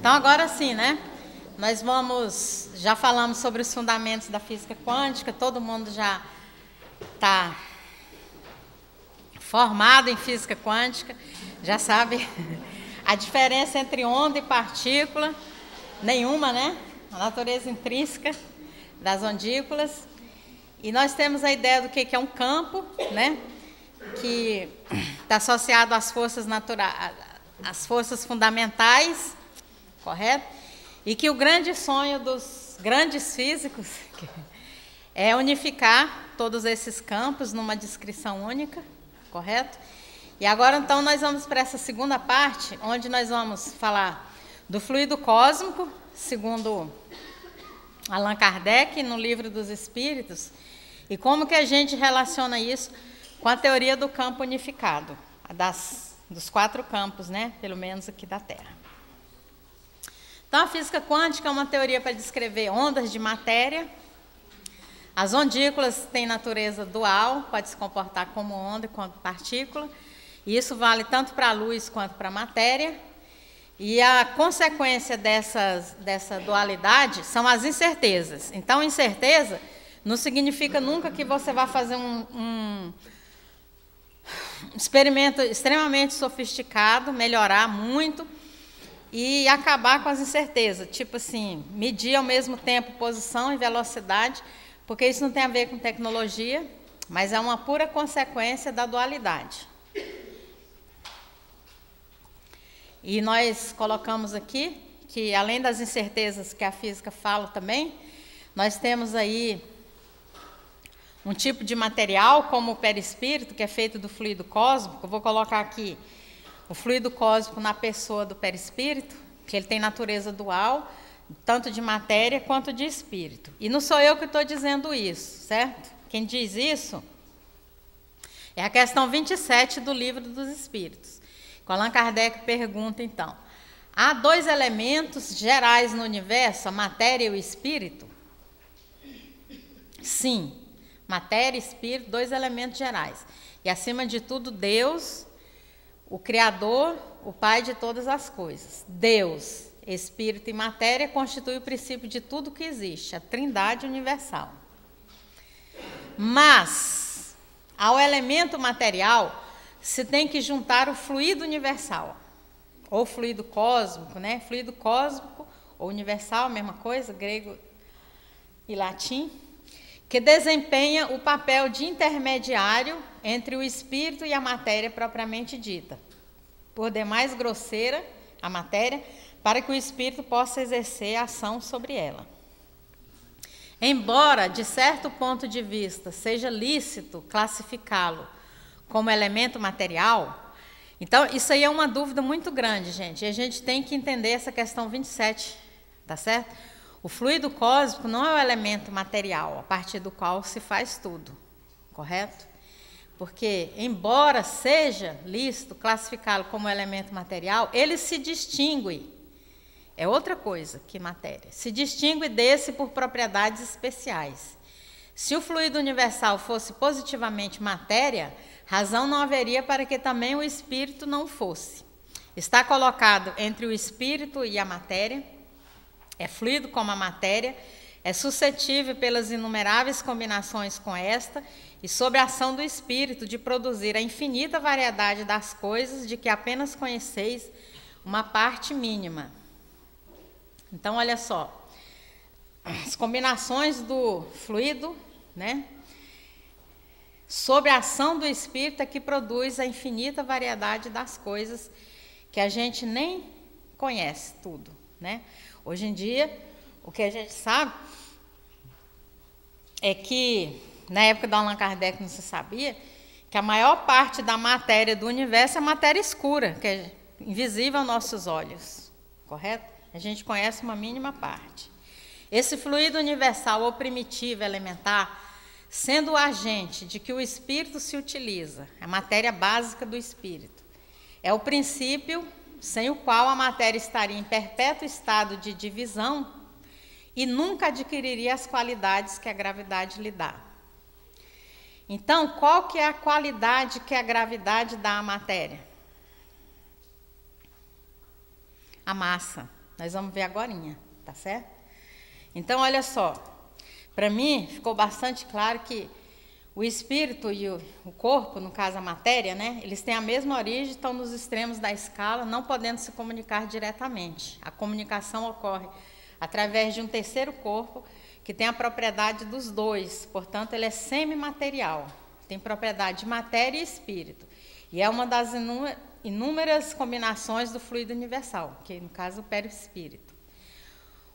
Então, agora sim, né? Já falamos sobre os fundamentos da física quântica, todo mundo já está formado em física quântica, já sabe a diferença entre onda e partícula, nenhuma, né? A natureza intrínseca das ondículas. E nós temos a ideia do que é um campo, né? Que está associado às forças naturais, às forças fundamentais, correto? E que o grande sonho dos grandes físicos é unificar todos esses campos numa descrição única, correto? E agora, então, nós vamos para essa segunda parte, onde nós vamos falar do fluido cósmico, segundo Allan Kardec, no Livro dos Espíritos, e como que a gente relaciona isso com a teoria do campo unificado, dos 4 campos, né? Pelo menos aqui da Terra. Então, a física quântica é uma teoria para descrever ondas de matéria. As ondículas têm natureza dual, pode se comportar como onda quanto partícula, e isso vale tanto para a luz quanto para a matéria. E a consequência dessa dualidade são as incertezas. Então, incerteza não significa nunca que você vai fazer um experimento extremamente sofisticado, melhorar muito e acabar com as incertezas. Tipo assim, medir ao mesmo tempo posição e velocidade, porque isso não tem a ver com tecnologia, mas é uma pura consequência da dualidade. E nós colocamos aqui que, além das incertezas que a física fala também, nós temos aí um tipo de material, como o perispírito, que é feito do fluido cósmico. Eu vou colocar aqui o fluido cósmico na pessoa do perispírito, que ele tem natureza dual, tanto de matéria quanto de espírito. E não sou eu que estou dizendo isso, certo? Quem diz isso é a questão 27 do Livro dos Espíritos. Allan Kardec pergunta, então, há 2 elementos gerais no universo, a matéria e o espírito? Sim, matéria e espírito, 2 elementos gerais. E, acima de tudo, Deus, o Criador, o Pai de todas as coisas. Deus, espírito e matéria constituem o princípio de tudo que existe, a trindade universal. Mas, ao elemento material, se tem que juntar o fluido universal, ou fluido cósmico, né? Fluido cósmico ou universal, mesma coisa, grego e latim, que desempenha o papel de intermediário entre o espírito e a matéria propriamente dita, por demais grosseira a matéria, para que o espírito possa exercer ação sobre ela. Embora, de certo ponto de vista, seja lícito classificá-lo como elemento material, então isso aí é uma dúvida muito grande, gente, e a gente tem que entender essa questão 27, tá certo? O fluido cósmico não é o elemento material a partir do qual se faz tudo, correto? Porque, embora seja lícito classificá-lo como elemento material, ele se distingue, é outra coisa que matéria, se distingue desse por propriedades especiais. Se o fluido universal fosse positivamente matéria, razão não haveria para que também o espírito não fosse. Está colocado entre o espírito e a matéria, é fluido como a matéria, é suscetível pelas inumeráveis combinações com esta e sob a ação do espírito de produzir a infinita variedade das coisas de que apenas conheceis uma parte mínima. Então, olha só, as combinações do fluido, né? Sobre a ação do espírito é que produz a infinita variedade das coisas que a gente nem conhece tudo, né? Hoje em dia, o que a gente sabe é que, na época do Allan Kardec não se sabia, que a maior parte da matéria do universo é matéria escura, que é invisível aos nossos olhos, correto? A gente conhece uma mínima parte. Esse fluido universal ou primitivo elementar, sendo o agente de que o espírito se utiliza, a matéria básica do espírito, é o princípio sem o qual a matéria estaria em perpétuo estado de divisão e nunca adquiriria as qualidades que a gravidade lhe dá. Então, qual que é a qualidade que a gravidade dá à matéria? A massa. Nós vamos ver agorinha, tá certo? Então, olha só, para mim ficou bastante claro que o espírito e o corpo, no caso a matéria, né, eles têm a mesma origem, estão nos extremos da escala, não podendo se comunicar diretamente. A comunicação ocorre através de um terceiro corpo, que tem a propriedade dos dois, portanto, ele é semimaterial, tem propriedade de matéria e espírito, e é uma das inúmeras combinações do fluido universal, que no caso o perispírito.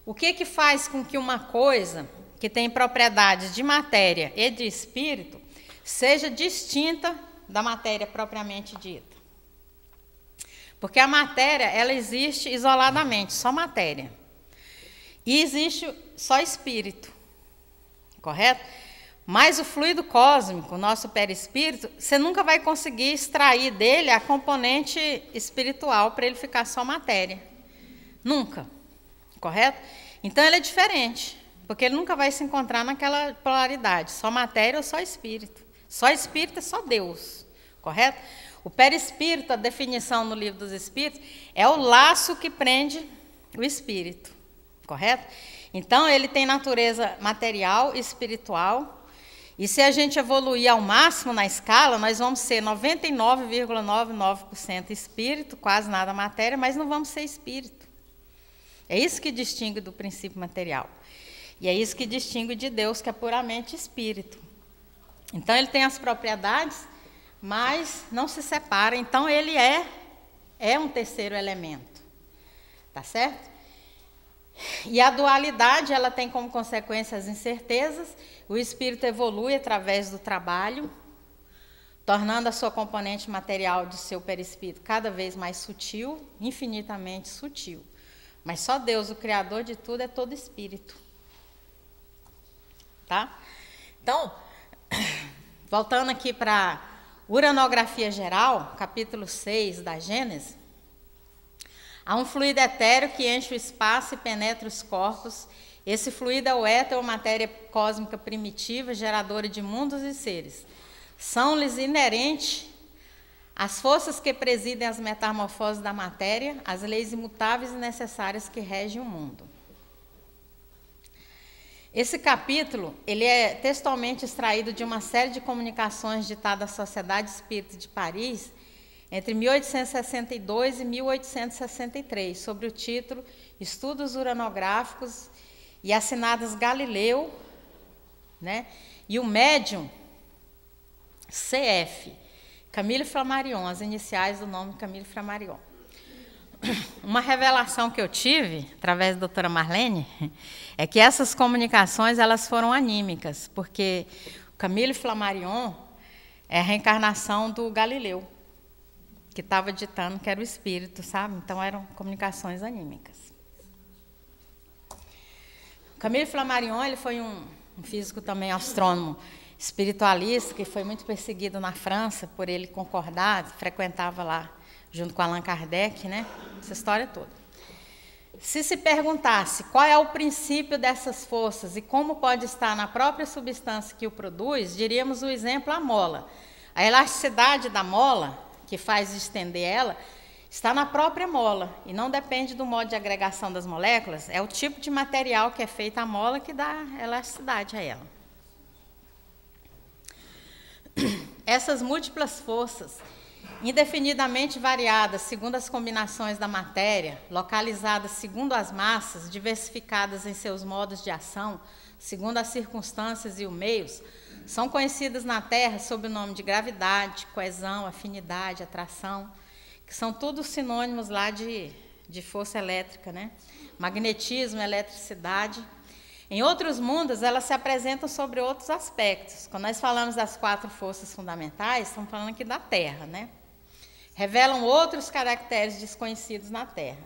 O que faz com que uma coisa que tem propriedades de matéria e de espírito seja distinta da matéria propriamente dita? Porque a matéria, ela existe isoladamente, só matéria. E existe só espírito, correto? Mas o fluido cósmico, o nosso perispírito, você nunca vai conseguir extrair dele a componente espiritual para ele ficar só matéria. Nunca, correto? Então ele é diferente, porque ele nunca vai se encontrar naquela polaridade, só matéria ou só espírito. Só espírito é só Deus, correto? O perispírito, a definição no Livro dos Espíritos, é o laço que prende o espírito, correto? Então, ele tem natureza material e espiritual, e se a gente evoluir ao máximo na escala, nós vamos ser 99,99% espírito, quase nada matéria, mas não vamos ser espírito. É isso que distingue do princípio material. E é isso que distingue de Deus, que é puramente espírito. Então, ele tem as propriedades, mas não se separa. Então, ele é um terceiro elemento. Tá certo? E a dualidade, ela tem como consequência as incertezas. O espírito evolui através do trabalho, tornando a sua componente material de seu perispírito cada vez mais sutil, infinitamente sutil. Mas só Deus, o Criador de tudo, é todo espírito. Tá? Então, voltando aqui para a uranografia geral, capítulo 6 da Gênesis, há um fluido etéreo que enche o espaço e penetra os corpos. Esse fluido é o éter, ou matéria cósmica primitiva, geradora de mundos e seres. São-lhes inerentes as forças que presidem as metamorfoses da matéria, as leis imutáveis e necessárias que regem o mundo. Esse capítulo, ele é textualmente extraído de uma série de comunicações ditadas à Sociedade Espírita de Paris, entre 1862 e 1863, sobre o título Estudos Uranográficos, e assinadas Galileu, né, e o médium CF, Camille Flammarion, as iniciais do nome Camille Flammarion. Uma revelação que eu tive, através da doutora Marlene, é que essas comunicações elas foram anímicas, porque Camille Flammarion é a reencarnação do Galileu, que estava ditando que era o espírito, sabe? Então, eram comunicações anímicas. Camille Flammarion, ele foi um físico também astrônomo espiritualista, que foi muito perseguido na França por ele concordar, frequentava lá junto com Allan Kardec, né? Essa história toda. Se perguntasse qual é o princípio dessas forças e como pode estar na própria substância que o produz, diríamos o exemplo a mola. A elasticidade da mola, que faz estender ela, está na própria mola e não depende do modo de agregação das moléculas, é o tipo de material que é feita a mola que dá elasticidade a ela. Essas múltiplas forças, indefinidamente variadas segundo as combinações da matéria, localizadas segundo as massas, diversificadas em seus modos de ação, segundo as circunstâncias e os meios, são conhecidas na Terra sob o nome de gravidade, coesão, afinidade, atração, que são todos sinônimos lá de força elétrica, né? Magnetismo, eletricidade. Em outros mundos, elas se apresentam sobre outros aspectos. Quando nós falamos das 4 forças fundamentais, estamos falando aqui da Terra, né? Revelam outros caracteres desconhecidos na Terra.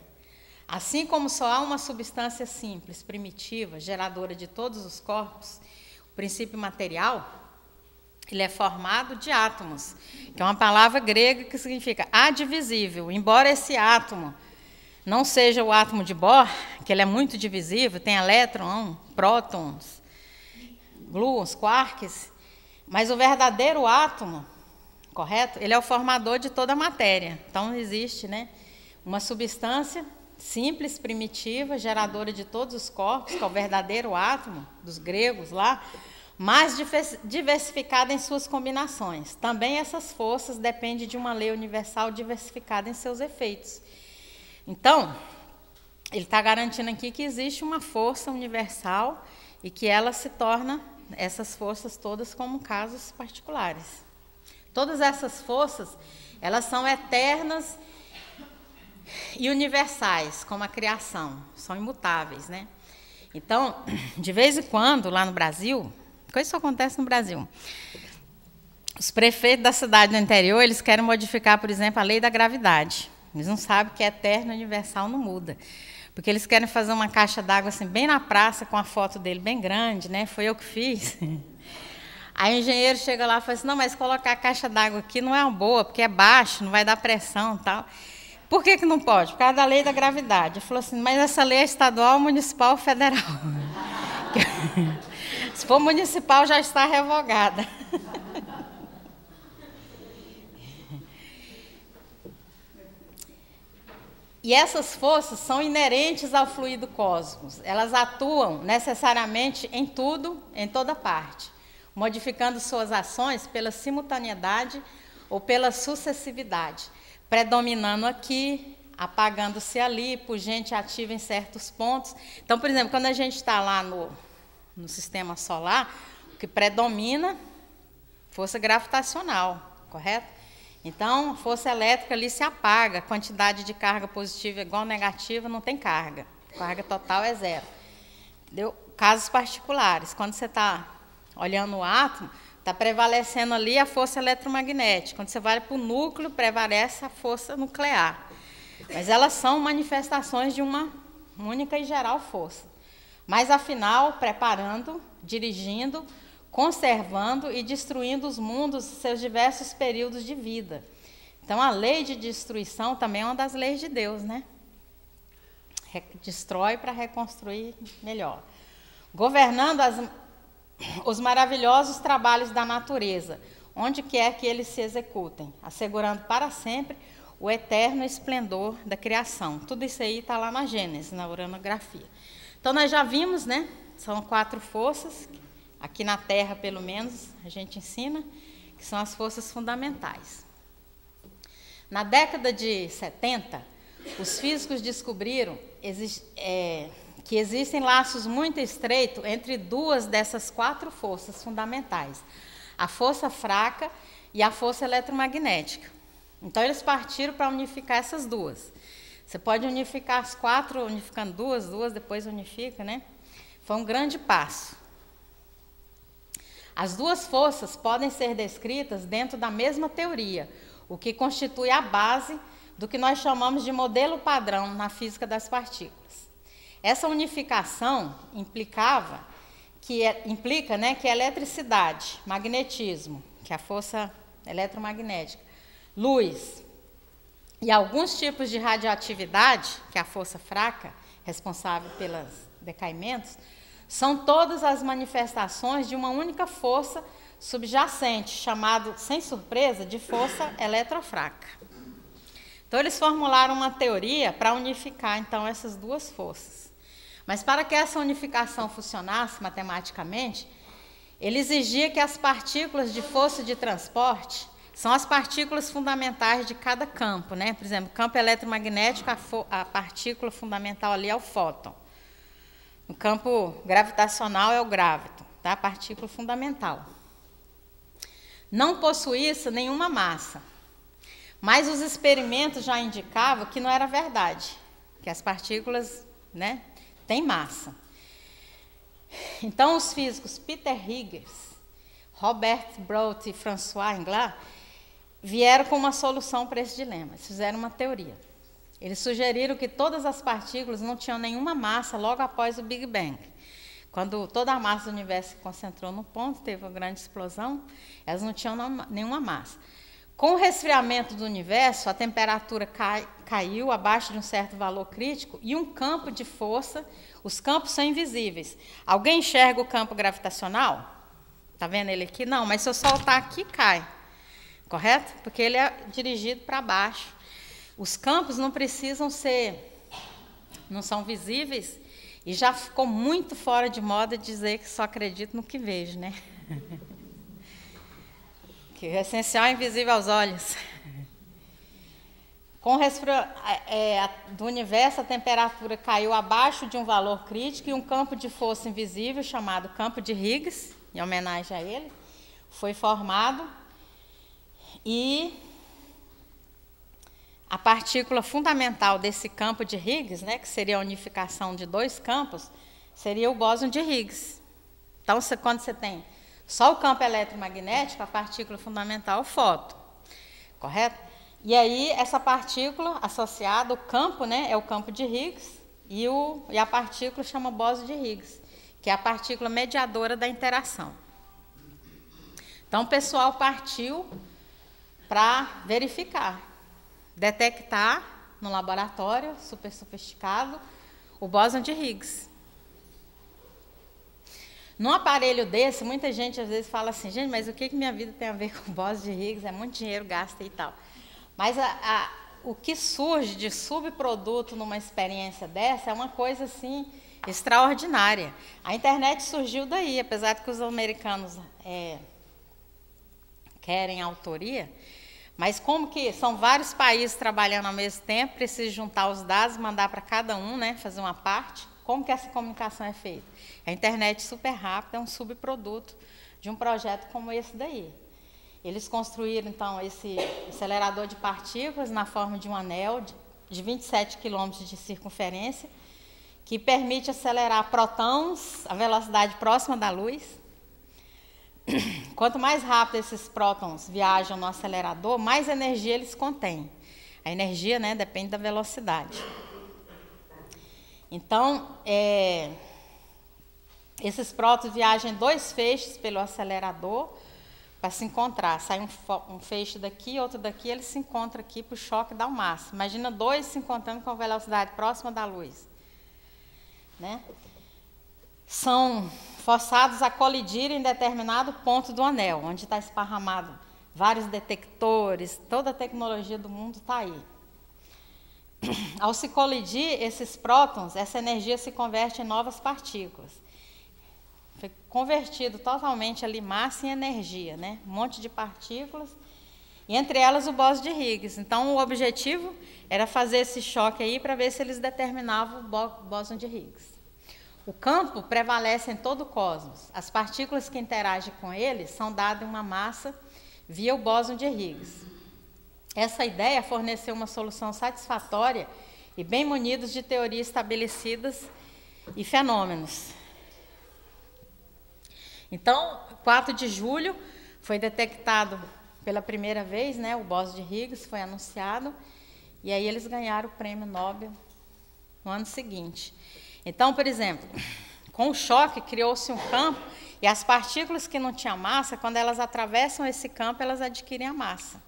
Assim como só há uma substância simples, primitiva, geradora de todos os corpos, o princípio material, ele é formado de átomos, que é uma palavra grega que significa adivisível. Embora esse átomo não seja o átomo de Bohr, que ele é muito divisível, tem elétrons, prótons, gluons, quarks, mas o verdadeiro átomo, correto? Ele é o formador de toda a matéria. Então, existe, né, uma substância simples, primitiva, geradora de todos os corpos, que é o verdadeiro átomo dos gregos lá, mas diversificada em suas combinações. Também essas forças dependem de uma lei universal diversificada em seus efeitos. Então, ele está garantindo aqui que existe uma força universal e que ela se torna, essas forças todas, como casos particulares. Todas essas forças, elas são eternas e universais, como a criação, são imutáveis, né? Então, de vez em quando, lá no Brasil, coisa que acontece no Brasil, os prefeitos da cidade do interior, eles querem modificar, por exemplo, a lei da gravidade. Eles não sabem que é eterno e universal, não muda. Porque eles querem fazer uma caixa d'água assim, bem na praça, com a foto dele bem grande, né? Foi eu que fiz. Aí o engenheiro chega lá e fala assim, não, mas colocar a caixa d'água aqui não é uma boa, porque é baixo, não vai dar pressão e tal. Por que não pode? Por causa da lei da gravidade. Ele falou assim, mas essa lei é estadual, municipal ou federal? Se for municipal, já está revogada. E essas forças são inerentes ao fluido cósmicos. Elas atuam necessariamente em tudo, em toda parte, modificando suas ações pela simultaneidade ou pela sucessividade, predominando aqui, apagando-se ali, por gente ativa em certos pontos. Então, por exemplo, quando a gente está lá no sistema solar, o que predomina, força gravitacional, correto? Então, a força elétrica ali se apaga, a quantidade de carga positiva é igual negativa, não tem carga. A carga total é zero. Entendeu? Casos particulares, quando você está olhando o átomo, está prevalecendo ali a força eletromagnética. Quando você vai para o núcleo, prevalece a força nuclear. Mas elas são manifestações de uma única e geral força. Mas, afinal, preparando, dirigindo, conservando e destruindo os mundos, seus diversos períodos de vida. Então, a lei de destruição também é uma das leis de Deus, né? Destrói para reconstruir melhor. Governando os maravilhosos trabalhos da natureza, onde quer que eles se executem, assegurando para sempre o eterno esplendor da criação. Tudo isso aí está lá na Gênesis, na uranografia. Então, nós já vimos, né? São 4 forças. Aqui na Terra, pelo menos, a gente ensina que são as forças fundamentais. Na década de 70, os físicos descobriram que existem laços muito estreitos entre 2 dessas 4 forças fundamentais, a força fraca e a força eletromagnética. Então, eles partiram para unificar essas 2. Você pode unificar as 4, unificando 2, depois unifica, né? Foi um grande passo. As 2 forças podem ser descritas dentro da mesma teoria, o que constitui a base do que nós chamamos de modelo padrão na física das partículas. Essa unificação implica, né, que a eletricidade, magnetismo, que é a força eletromagnética, luz e alguns tipos de radioatividade, que é a força fraca, responsável pelos decaimentos, são todas as manifestações de uma única força subjacente, chamado, sem surpresa, de força eletrofraca. Então, eles formularam uma teoria para unificar, então, essas 2 forças. Mas, para que essa unificação funcionasse matematicamente, ele exigia que as partículas de força de transporte são as partículas fundamentais de cada campo, né? Por exemplo, campo eletromagnético, a partícula fundamental ali é o fóton. No campo gravitacional é o gravito, tá? A partícula fundamental. Não possuísse nenhuma massa, mas os experimentos já indicavam que não era verdade, que as partículas, né, têm massa. Então, os físicos Peter Higgins, Robert Brout e François Englert vieram com uma solução para esse dilema. Eles fizeram uma teoria. Eles sugeriram que todas as partículas não tinham nenhuma massa logo após o Big Bang. Quando toda a massa do universo se concentrou no ponto, teve uma grande explosão, elas não tinham nenhuma massa. Com o resfriamento do universo, a temperatura caiu abaixo de um certo valor crítico e um campo de força, os campos são invisíveis. Alguém enxerga o campo gravitacional? Está vendo ele aqui? Não, mas se eu soltar aqui, cai. Correto? Porque ele é dirigido para baixo. Os campos não precisam ser não são visíveis, e já ficou muito fora de moda dizer que só acredito no que vejo, né? Que o essencial é invisível aos olhos. Com o do universo, a temperatura caiu abaixo de um valor crítico e um campo de força invisível, chamado campo de Higgs, em homenagem a ele, foi formado. E a partícula fundamental desse campo de Higgs, né, que seria a unificação de dois campos, seria o bóson de Higgs. Então, quando você tem só o campo eletromagnético, a partícula fundamental é o fóton, correto? E aí, essa partícula associada, o campo, né, é o campo de Higgs, e a partícula chama bóson de Higgs, que é a partícula mediadora da interação. Então, o pessoal partiu para verificar, detectar no laboratório, super sofisticado, o bóson de Higgs. Num aparelho desse, muita gente às vezes fala assim, gente, mas o que minha vida tem a ver com o bóson de Higgs? É muito dinheiro gasto e tal. Mas o que surge de subproduto numa experiência dessa é uma coisa assim extraordinária. A internet surgiu daí, apesar de que os americanos querem autoria, mas como que são vários países trabalhando ao mesmo tempo, precisa juntar os dados, mandar para cada um, né, fazer uma parte. Como que essa comunicação é feita? A internet super rápida é um subproduto de um projeto como esse daí. Eles construíram, então, esse acelerador de partículas na forma de um anel de 27 quilômetros de circunferência, que permite acelerar prótons à velocidade próxima da luz. Quanto mais rápido esses prótons viajam no acelerador, mais energia eles contêm. A energia, né, depende da velocidade. Então, esses prótons viajam em dois feixes pelo acelerador para se encontrar. Sai um feixe daqui, outro daqui, eles se encontram aqui para o choque dar o máximo. Imagina dois se encontrando com a velocidade próxima da luz, né? São forçados a colidir em determinado ponto do anel, onde está esparramado vários detectores, toda a tecnologia do mundo está aí. Ao se colidir esses prótons, essa energia se converte em novas partículas. Foi convertido totalmente ali massa em energia, né? Um monte de partículas, e entre elas o bóson de Higgs. Então, o objetivo era fazer esse choque aí para ver se eles determinavam o bóson de Higgs. O campo prevalece em todo o cosmos. As partículas que interagem com ele são dadas uma massa via o bóson de Higgs. Essa ideia forneceu uma solução satisfatória e bem munidos de teorias estabelecidas e fenômenos. Então, 4 de julho foi detectado pela primeira vez, né, o bóson de Higgs foi anunciado, e aí eles ganharam o prêmio Nobel no ano seguinte. Então, por exemplo, com o choque criou-se um campo, e as partículas que não tinham massa, quando elas atravessam esse campo, elas adquirem a massa.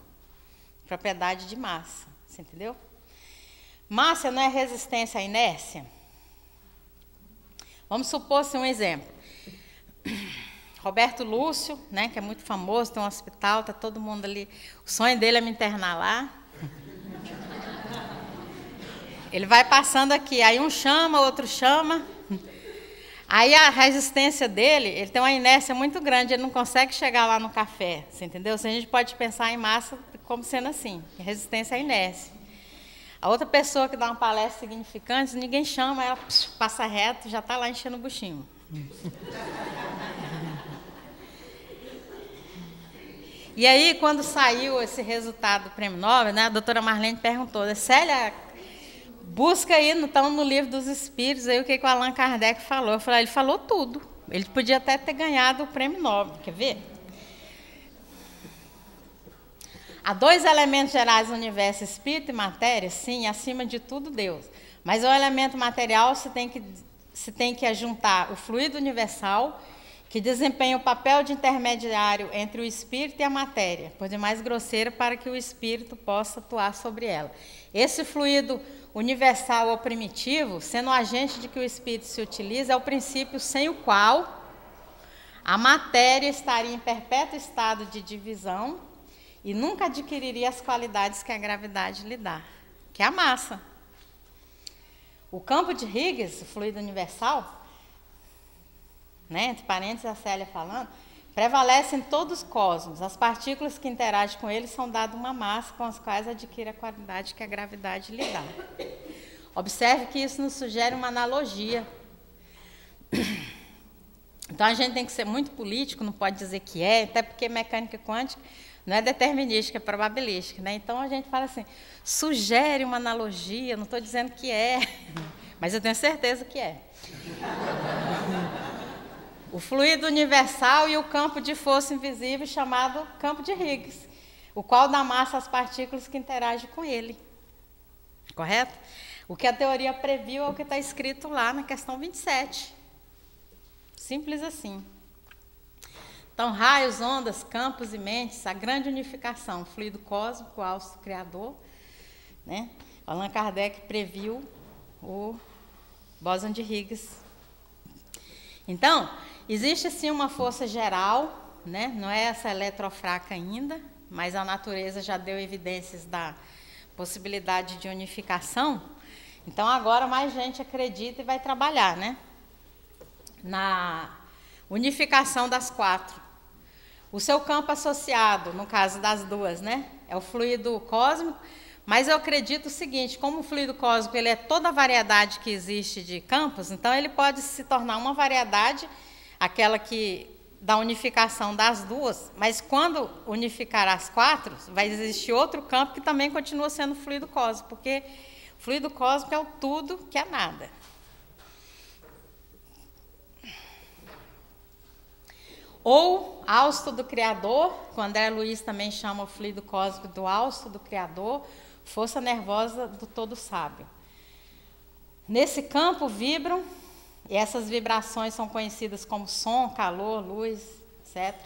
Propriedade de massa, você entendeu? Massa não é resistência à inércia? Vamos supor-se um exemplo. Roberto Lúcio, né, que é muito famoso, tem um hospital, está todo mundo ali. O sonho dele é me internar lá. Ele vai passando aqui, aí um chama, outro chama. Aí a resistência dele, ele tem uma inércia muito grande, ele não consegue chegar lá no café, você entendeu? Se a gente pode pensar em massa como sendo assim, resistência à inércia. A outra pessoa que dá uma palestra significante, ninguém chama, ela passa reto, já está lá enchendo o buchinho. E aí, quando saiu esse resultado do Prêmio Nobel, né, a doutora Marlene perguntou, Célia, busca aí, então, no livro dos Espíritos, aí o que o Allan Kardec falou. Eu falei, ele falou tudo. Ele podia até ter ganhado o Prêmio Nobel, quer ver? Há 2 elementos gerais do universo, espírito e matéria, sim, acima de tudo Deus. Mas o elemento material se tem que ajuntar o fluido universal, que desempenha o papel de intermediário entre o espírito e a matéria, por demais grosseira, para que o espírito possa atuar sobre ela. Esse fluido universal ou primitivo, sendo o agente de que o espírito se utiliza, é o princípio sem o qual a matéria estaria em perpétuo estado de divisão e nunca adquiriria as qualidades que a gravidade lhe dá, que é a massa. O campo de Higgs, o fluido universal, né, entre parênteses a Célia falando, prevalece em todos os cosmos. As partículas que interagem com ele são dadas uma massa com as quais adquire a qualidade que a gravidade lhe dá. Observe que isso nos sugere uma analogia. Então a gente tem que ser muito político, não pode dizer que é, até porque mecânica quântica não é determinística, é probabilística, né? Então a gente fala assim, sugere uma analogia, não estou dizendo que é, mas eu tenho certeza que é. O fluido universal e o campo de força invisível chamado campo de Higgs, o qual dá massa às partículas que interagem com ele. Correto? O que a teoria previu é o que está escrito lá na questão 27. Simples assim. Então, raios, ondas, campos e mentes, a grande unificação, fluido cósmico, austo criador, né? Allan Kardec previu o bóson de Higgs. Então, existe sim uma força geral, né? Não é essa eletrofraca ainda, mas a natureza já deu evidências da possibilidade de unificação. Então, agora mais gente acredita e vai trabalhar, né? Na unificação das quatro. O seu campo associado, no caso das duas, né? É o fluido cósmico, mas eu acredito o seguinte, como o fluido cósmico ele é toda a variedade que existe de campos, então ele pode se tornar uma variedade, aquela que da unificação das duas, mas quando unificar as quatro, vai existir outro campo que também continua sendo fluido cósmico, porque o fluido cósmico é o tudo que é nada. Ou hausto do Criador, que o André Luiz também chama o fluido cósmico do hausto do Criador, força nervosa do todo sábio. Nesse campo vibram, e essas vibrações são conhecidas como som, calor, luz, etc.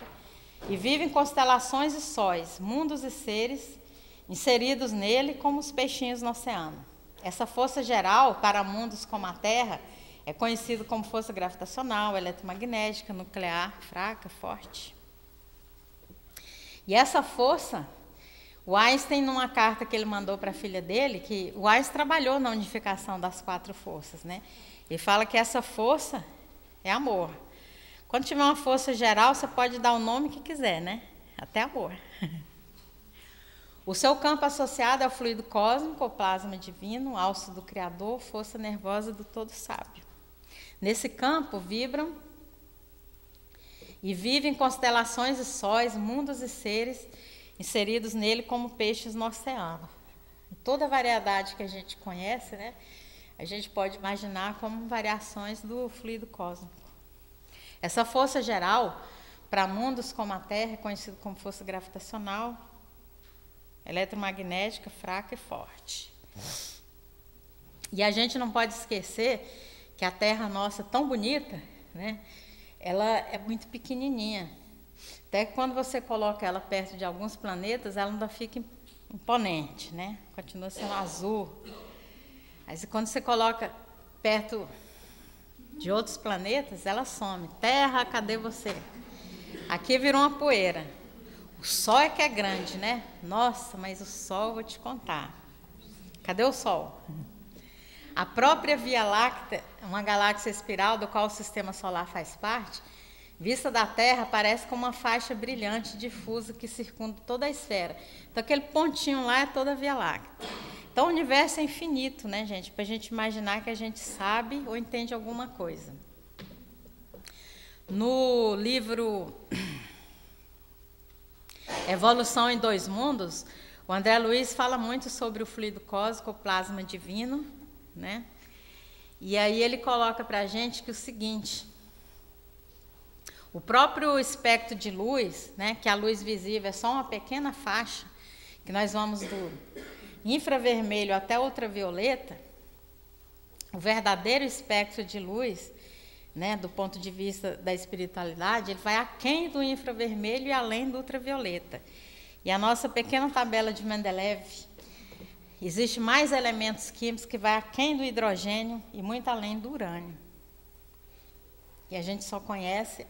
E vivem constelações e sóis, mundos e seres inseridos nele como os peixinhos no oceano. Essa força geral para mundos como a Terra é conhecido como força gravitacional, eletromagnética, nuclear, fraca, forte. E essa força, o Einstein, numa carta que ele mandou para a filha dele, que o Einstein trabalhou na unificação das quatro forças, né? Ele fala que essa força é amor. Quando tiver uma força geral, você pode dar o nome que quiser, né? Até amor. O seu campo associado é o fluido cósmico, o plasma divino, hausto do Criador, força nervosa do todo sábio. Nesse campo vibram e vivem constelações e sóis, mundos e seres inseridos nele como peixes no oceano. Toda a variedade que a gente conhece, né, a gente pode imaginar como variações do fluido cósmico. Essa força geral, para mundos como a Terra, é conhecida como força gravitacional, eletromagnética, fraca e forte. E a gente não pode esquecer que a Terra nossa, tão bonita, né, ela é muito pequenininha. Até que quando você coloca ela perto de alguns planetas, ela ainda fica imponente, né? Continua sendo azul. Mas quando você coloca perto de outros planetas, ela some. Terra, cadê você? Aqui virou uma poeira. O Sol é que é grande, né? Nossa, mas o Sol, vou te contar. Cadê o Sol? A própria Via Láctea, uma galáxia espiral do qual o Sistema Solar faz parte, vista da Terra, parece como uma faixa brilhante difusa que circunda toda a esfera. Então, aquele pontinho lá é toda a Via Láctea. Então, o universo é infinito, né, gente? Para a gente imaginar que a gente sabe ou entende alguma coisa. No livro Evolução em Dois Mundos, o André Luiz fala muito sobre o fluido cósmico, o plasma divino, né? E aí ele coloca para a gente que o seguinte, o próprio espectro de luz, né, que a luz visível é só uma pequena faixa, que nós vamos do infravermelho até ultravioleta, o verdadeiro espectro de luz, né, do ponto de vista da espiritualidade, ele vai aquém do infravermelho e além do ultravioleta. E a nossa pequena tabela de Mendeleev, existe mais elementos químicos que vai aquém do hidrogênio e muito além do urânio. E a gente só conhece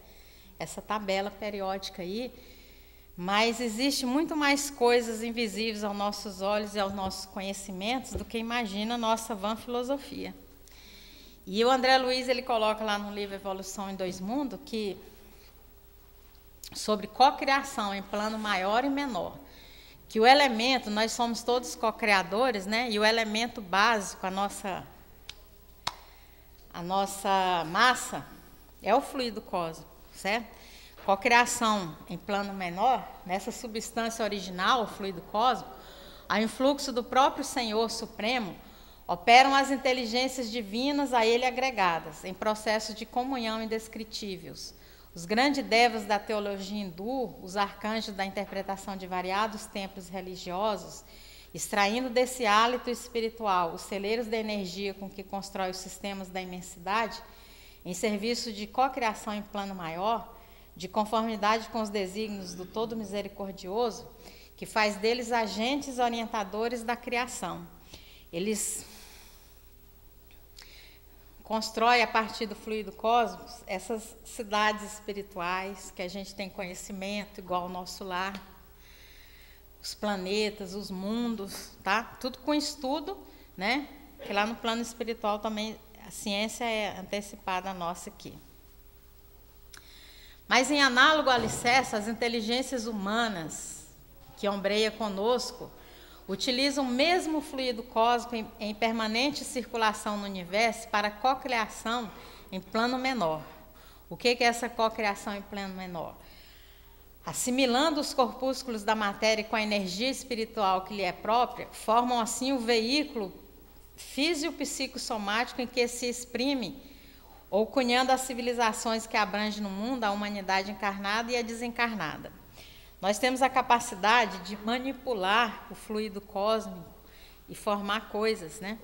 essa tabela periódica aí, mas existe muito mais coisas invisíveis aos nossos olhos e aos nossos conhecimentos do que imagina a nossa vã filosofia. E o André Luiz, ele coloca lá no livro Evolução em Dois Mundos, que sobre cocriação em plano maior e menor, que o elemento, nós somos todos cocriadores, né? E o elemento básico, a nossa massa, é o fluido cósmico, certo? Cocriação em plano menor, nessa substância original, o fluido cósmico, ao influxo do próprio Senhor Supremo, operam as inteligências divinas a ele agregadas, em processos de comunhão indescritíveis. Os grandes devas da teologia hindu, os arcanjos da interpretação de variados templos religiosos, extraindo desse hálito espiritual os celeiros da energia com que constrói os sistemas da imensidade, em serviço de cocriação em plano maior, de conformidade com os desígnios do Todo Misericordioso, que faz deles agentes orientadores da criação. Eles constroem, a partir do fluido cósmico, essas cidades espirituais que a gente tem conhecimento, igual ao nosso lar, os planetas, os mundos, tá? Tudo com estudo, né? Que lá no plano espiritual também a ciência é antecipada a nossa aqui. Mas em análogo alicerce, as inteligências humanas que ombreia conosco utilizam o mesmo fluido cósmico em permanente circulação no universo para cocriação em plano menor. O que é essa cocriação em plano menor? Assimilando os corpúsculos da matéria com a energia espiritual que lhe é própria, formam assim o veículo físio-psicossomático em que se exprime, ou cunhando as civilizações que abrangem no mundo a humanidade encarnada e a desencarnada. Nós temos a capacidade de manipular o fluido cósmico e formar coisas, né?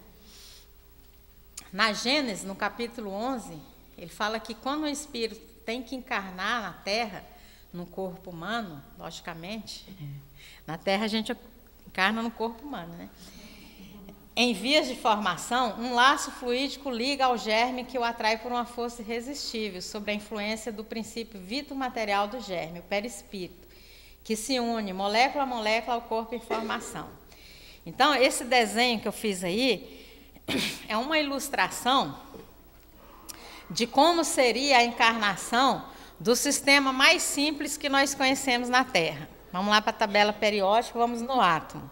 Na Gênesis, no capítulo 11, ele fala que quando o espírito tem que encarnar na Terra, no corpo humano, logicamente, na Terra a gente encarna no corpo humano, né? Em vias de formação, um laço fluídico liga ao germe que o atrai por uma força irresistível, sob a influência do princípio vito-material do germe, o perispírito, que se une molécula a molécula ao corpo em formação. Então, esse desenho que eu fiz aí é uma ilustração de como seria a encarnação do sistema mais simples que nós conhecemos na Terra. Vamos lá para a tabela periódica, vamos no átomo.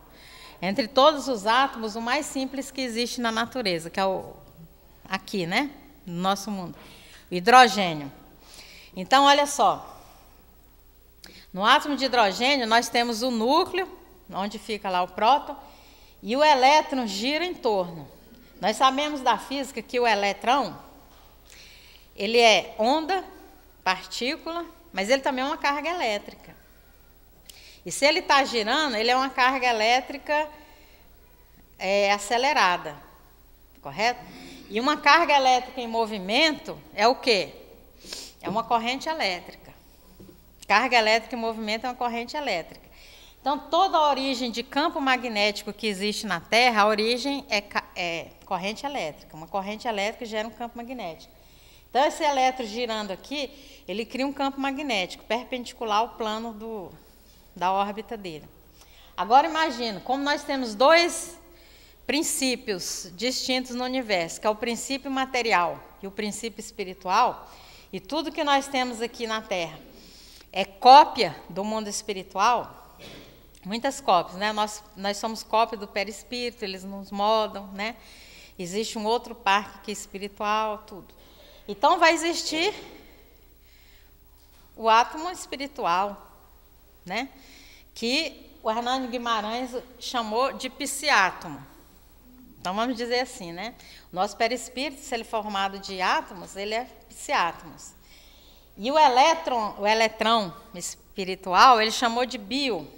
Entre todos os átomos, o mais simples que existe na natureza, que é o aqui, né, no nosso mundo, o hidrogênio. Então, olha só. No átomo de hidrogênio, nós temos o núcleo, onde fica lá o próton, e o elétron gira em torno. Nós sabemos da física que o elétron, ele é onda, partícula, mas ele também é uma carga elétrica. E se ele está girando, ele é uma carga elétrica acelerada, correto? E uma carga elétrica em movimento é o quê? É uma corrente elétrica. Carga elétrica em movimento é uma corrente elétrica. Então, toda a origem de campo magnético que existe na Terra, a origem é corrente elétrica. Uma corrente elétrica gera um campo magnético. Então, esse elétron girando aqui, ele cria um campo magnético perpendicular ao plano da órbita dele. Agora, imagina, como nós temos dois princípios distintos no universo, que é o princípio material e o princípio espiritual, e tudo que nós temos aqui na Terra é cópia do mundo espiritual, muitas cópias, né? Nós somos cópia do perispírito, eles nos moldam, né? Existe um outro parque que é espiritual, tudo. Então, vai existir o átomo espiritual, né? Que o Hernani Guimarães chamou de psiátomo. Então, vamos dizer assim, né? O nosso perispírito, se ele é formado de átomos, ele é psiátomos. E o eletrão espiritual, ele chamou de bio.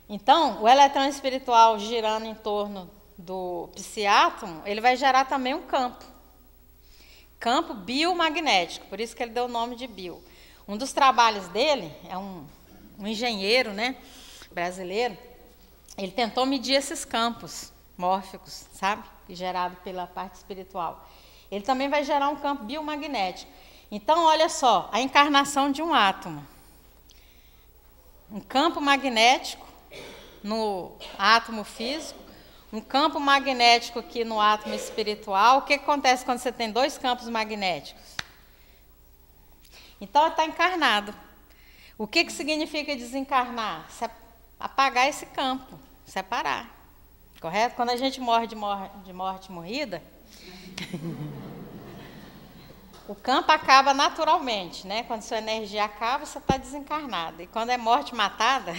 Então, o eletrão espiritual girando em torno do psiátomo, ele vai gerar também um campo biomagnético, por isso que ele deu o nome de bio. Um dos trabalhos dele, é um engenheiro, né, brasileiro, ele tentou medir esses campos mórficos, sabe, gerado pela parte espiritual. Ele também vai gerar um campo biomagnético. Então, olha só, a encarnação de um átomo. Um campo magnético no átomo físico, um campo magnético aqui no átomo espiritual. O que acontece quando você tem dois campos magnéticos? Então, ele está encarnado. O que significa desencarnar? Apagar esse campo, separar. Correto? Quando a gente morre de morte morrida, o campo acaba naturalmente, né? Quando sua energia acaba, você está desencarnado. E quando é morte matada,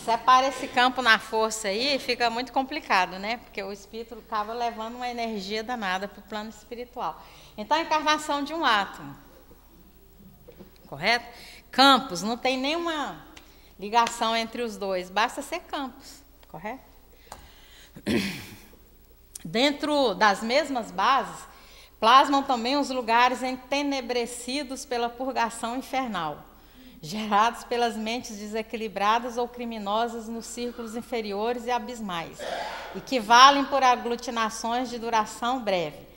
separa esse campo na força aí e fica muito complicado, né? Porque o espírito acaba levando uma energia danada para o plano espiritual. Então, a encarnação de um átomo. Correto? Campos, não tem nenhuma ligação entre os dois, basta ser campos. Correto? Dentro das mesmas bases, plasmam também os lugares entenebrecidos pela purgação infernal, gerados pelas mentes desequilibradas ou criminosas nos círculos inferiores e abismais, e que valem por aglutinações de duração breve,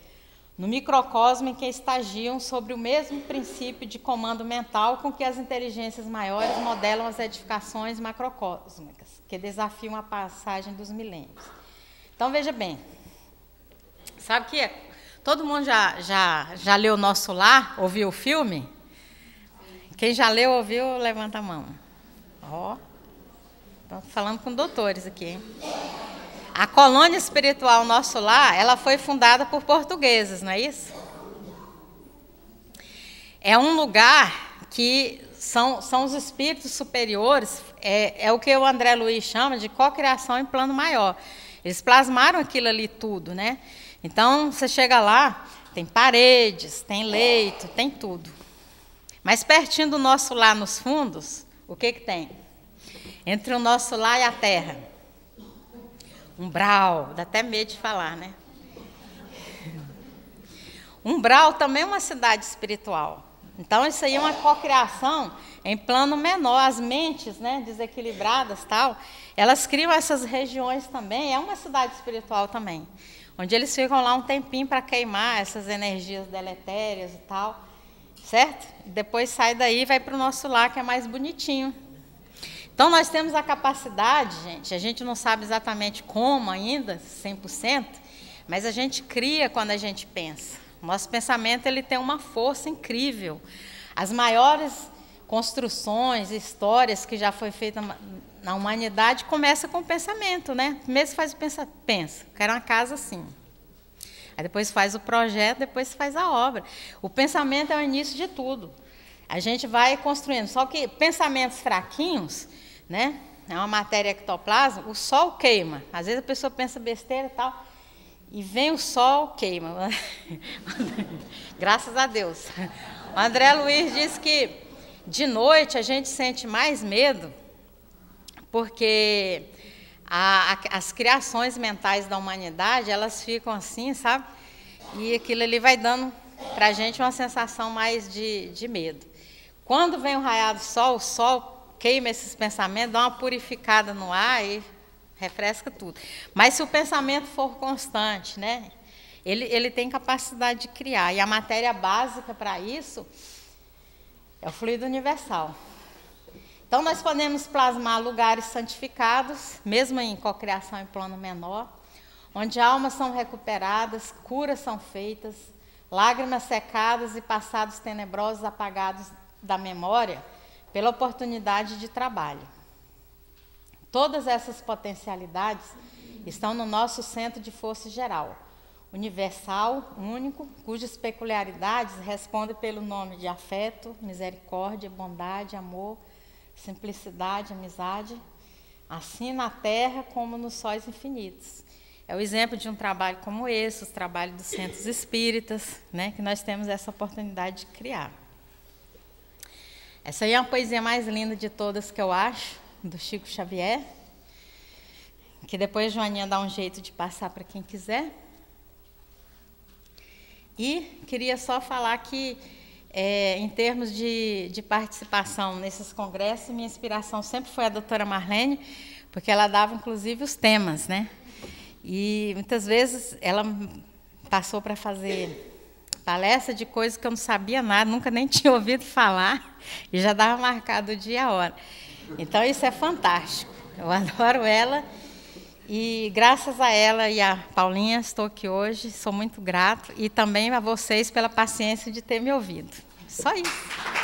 no microcosmo em que estagiam sobre o mesmo princípio de comando mental com que as inteligências maiores modelam as edificações macrocósmicas, que desafiam a passagem dos milênios. Então, veja bem, sabe que todo mundo já leu Nosso Lar, ouviu o filme? Quem já leu, ouviu, levanta a mão. Ó, estão falando com doutores aqui, hein? A colônia espiritual Nosso Lar, ela foi fundada por portugueses, não é isso? É um lugar que são os espíritos superiores, é o que o André Luiz chama de cocriação em plano maior. Eles plasmaram aquilo ali tudo, né? Então, você chega lá, tem paredes, tem leito, tem tudo. Mas pertinho do Nosso Lar, nos fundos, o que tem? Entre o Nosso Lar e a Terra. Umbral, dá até medo de falar, né? Umbral também é uma cidade espiritual. Então, isso aí é uma cocriação em plano menor. As mentes, né, desequilibradas, tal, elas criam essas regiões também. É uma cidade espiritual também, onde eles ficam lá um tempinho para queimar essas energias deletérias e tal, certo? E depois sai daí e vai para o Nosso Lar, que é mais bonitinho. Então, nós temos a capacidade, gente, a gente não sabe exatamente como ainda, 100%, mas a gente cria quando a gente pensa. O nosso pensamento ele tem uma força incrível. As maiores construções, histórias que já foi feita na humanidade começa com o pensamento, né? Primeiro você faz o pensa, quero uma casa assim. Aí depois faz o projeto, depois faz a obra. O pensamento é o início de tudo. A gente vai construindo. Só que pensamentos fraquinhos, né? É uma matéria ectoplasma, o sol queima. Às vezes a pessoa pensa besteira e tal, e vem o sol, queima. Graças a Deus. O André Luiz diz que de noite a gente sente mais medo, porque as criações mentais da humanidade, elas ficam assim, sabe? E aquilo ali vai dando para a gente uma sensação mais de medo. Quando vem o raiar do sol, o sol queima esses pensamentos, dá uma purificada no ar e refresca tudo. Mas se o pensamento for constante, né, ele tem capacidade de criar. E a matéria básica para isso é o fluido universal. Então, nós podemos plasmar lugares santificados, mesmo em cocriação em plano menor, onde almas são recuperadas, curas são feitas, lágrimas secadas e passados tenebrosos apagados da memória pela oportunidade de trabalho. Todas essas potencialidades estão no nosso centro de força geral, universal, único, cujas peculiaridades respondem pelo nome de afeto, misericórdia, bondade, amor, simplicidade, amizade, assim na Terra como nos sóis infinitos. É o exemplo de um trabalho como esse, os trabalhos dos centros espíritas, né, que nós temos essa oportunidade de criar. Essa aí é a poesia mais linda de todas que eu acho, do Chico Xavier, que depois Joaninha dá um jeito de passar para quem quiser. E queria só falar que, em termos de participação nesses congressos, minha inspiração sempre foi a doutora Marlene, porque ela dava, inclusive, os temas, né? E, muitas vezes, ela passou para fazer palestra de coisas que eu não sabia nada, nunca nem tinha ouvido falar, e já dava marcado o dia e a hora. Então, isso é fantástico. Eu adoro ela. E graças a ela e a Paulinha estou aqui hoje, sou muito grato. E também a vocês pela paciência de ter me ouvido. Só isso.